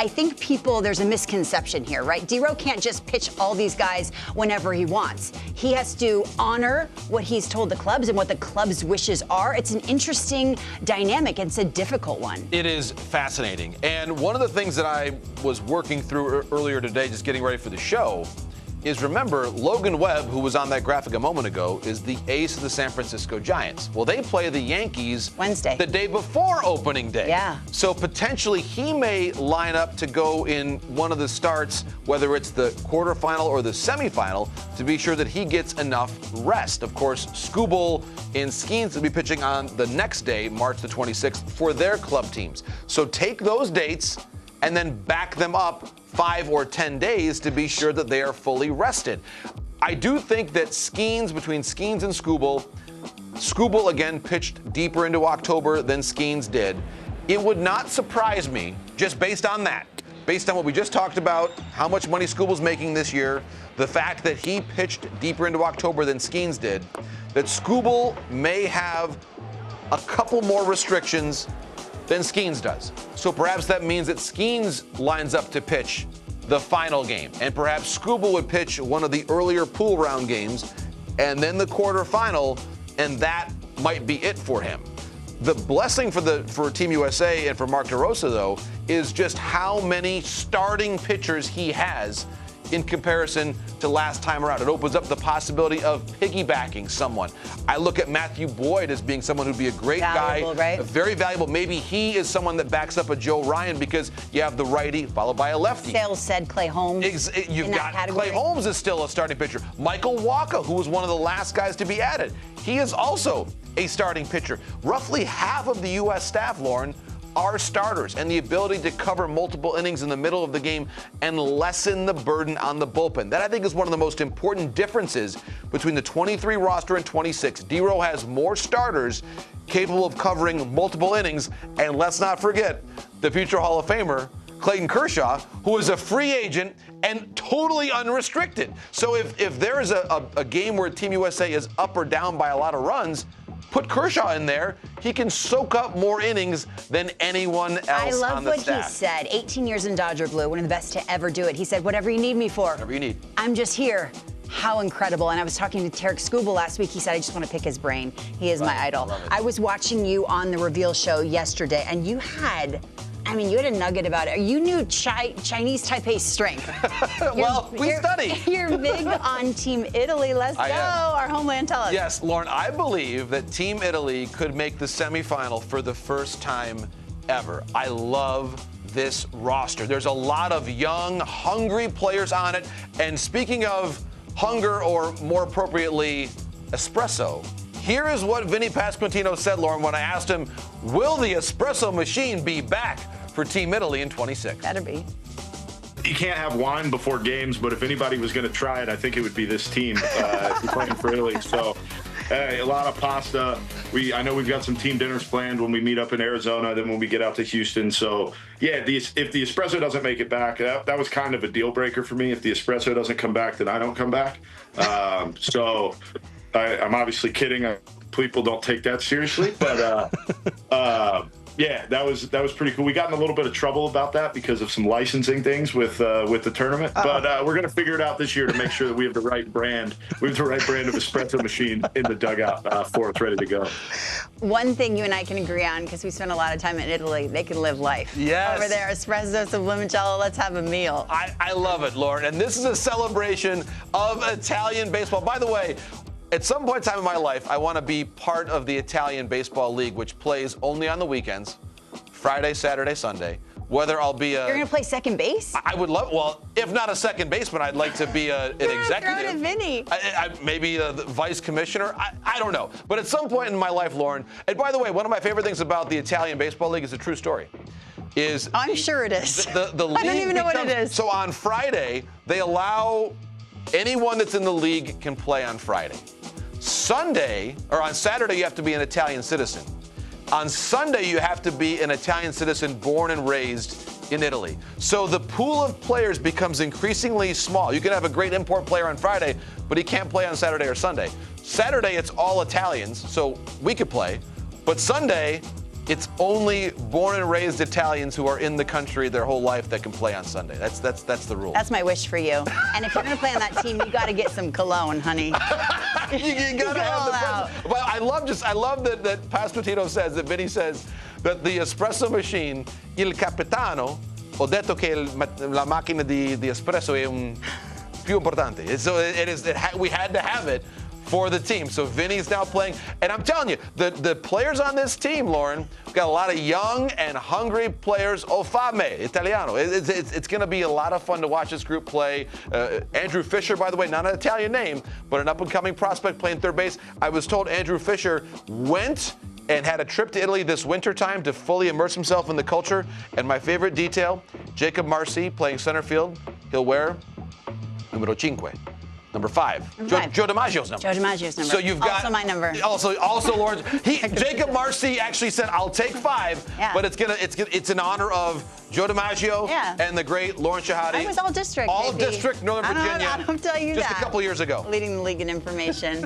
I think there's a misconception here, right? D-Row can't just pitch all these guys whenever he wants. He has to honor what he's told the clubs and what the club's wishes are. It's an interesting dynamic. It's a difficult one. It is fascinating. And one of the things that I was working through earlier today, just getting ready for the show, is remember, Logan Webb, who was on that graphic a moment ago, is the ace of the San Francisco Giants. Well, they play the Yankees Wednesday, the day before opening day. Yeah. So potentially he may line up to go in one of the starts, whether it's the quarterfinal or the semifinal, to be sure that he gets enough rest. Of course, Skubal and Skeens will be pitching on the next day, March the 26th, for their club teams. So take those dates and then back them up 5 or 10 days to be sure that they are fully rested. I do think that between Skeens and Skubal again pitched deeper into October than Skeens did. It would not surprise me, just based on that, based on what we just talked about, how much money Skubal's making this year, the fact that he pitched deeper into October than Skeens did, that Skubal may have a couple more restrictions than Skeens does. So perhaps that means that Skeens lines up to pitch the final game, and perhaps Skubal would pitch one of the earlier pool round games, and then the quarterfinal, and that might be it for him. The blessing for Team USA and for Mark DeRosa, though, is just how many starting pitchers he has in comparison to last time around. It opens up the possibility of piggybacking someone. I look at Matthew Boyd as being someone who'd be a great valuable, guy, right? Very valuable. Maybe he is someone that backs up a Joe Ryan because you have the righty followed by a lefty. Sales said Clay Holmes. You've got Clay Holmes is still a starting pitcher. Michael Wacha, who was one of the last guys to be added, he is also a starting pitcher. Roughly half of the U.S. staff, Lauren, are starters, and the ability to cover multiple innings in the middle of the game and lessen the burden on the bullpen. That, I think, is one of the most important differences between the 23 roster and 26. D-Row has more starters capable of covering multiple innings, and let's not forget the future Hall of Famer, Clayton Kershaw, who is a free agent and totally unrestricted. So if there is a game where Team USA is up or down by a lot of runs, put Kershaw in there. He can soak up more innings than anyone else on the staff. I love what he said. 18 years in Dodger blue, one of the best to ever do it. He said, whatever you need me for. Whatever you need. I'm just here. How incredible. And I was talking to Tarek Skubal last week. He said, I just want to pick his brain. He is my idol. I was watching you on the Reveal show yesterday, and you had a nugget about it. You knew Chinese Taipei's strength. Well, we study. You're big on Team Italy. Let's go. Our homeland, tell us. Yes, Lauren, I believe that Team Italy could make the semifinal for the first time ever. I love this roster. There's a lot of young, hungry players on it. And speaking of hunger, or more appropriately, espresso, here is what Vinny Pasquantino said, Lauren, when I asked him, will the espresso machine be back for Team Italy in 26? Better be. You can't have wine before games, but if anybody was going to try it, I think it would be this team playing for Italy. So a lot of pasta. I know we've got some team dinners planned when we meet up in Arizona, then when we get out to Houston. So, yeah, if the espresso doesn't make it back, that was kind of a deal breaker for me. If the espresso doesn't come back, then I don't come back. So I'm obviously kidding. People don't take that seriously, but yeah, that was pretty cool. We got in a little bit of trouble about that because of some licensing things with the tournament, but we're gonna figure it out this year to make sure that we have the right brand. We have the right brand of espresso machine in the dugout for us, ready to go. One thing you and I can agree on, because we spent a lot of time in Italy, they can live life. Yes. Over there, espresso, some limoncello, let's have a meal. I love it, Lauren, and this is a celebration of Italian baseball. By the way, at some point in time in my life, I want to be part of the Italian Baseball League, which plays only on the weekends, Friday, Saturday, Sunday. Whether I'll be You're going to play second base? I would love, well, if not a second baseman, I'd like to be an executive. Throw to Vinny. Maybe the vice commissioner. I don't know. But at some point in my life, Lauren, and by the way, one of my favorite things about the Italian Baseball League is a true story. I'm sure it is. The league I don't even know what it is. So on Friday, they allow anyone that's in the league can play on Friday. On Saturday, you have to be an Italian citizen. On Sunday, you have to be an Italian citizen born and raised in Italy. So the pool of players becomes increasingly small. You can have a great import player on Friday, but he can't play on Saturday or Sunday. Saturday, it's all Italians, so we could play. But Sunday, it's only born and raised Italians who are in the country their whole life that can play on Sunday. That's the rule. That's my wish for you. And if you're going to play on that team, you got to get some cologne, honey. you gotta have the out. But I love that Pasquantino says, that Vinny says, that the espresso machine, il capitano, ho detto che la macchina di espresso è più importante. So we had to have it for the team. So Vinny's now playing. And I'm telling you, the players on this team, Lauren, we've got a lot of young and hungry players. O fame, Italiano. It's going to be a lot of fun to watch this group play. Andrew Fisher, by the way, not an Italian name, but an up-and-coming prospect playing third base. I was told Andrew Fisher went and had a trip to Italy this wintertime to fully immerse himself in the culture. And my favorite detail, Jacob Marcy playing center field. He'll wear numero 5. Number 5. Joe DiMaggio's number. Joe DiMaggio's number. So you've got also my number. Also Lawrence. Jacob Marcy actually said, "I'll take 5," yeah. but it's in honor of Joe DiMaggio and the great Lawrence Shahadi. I was all district. All baby. district, Northern Virginia. I don't tell you just that. a couple years ago. Leading the league in information.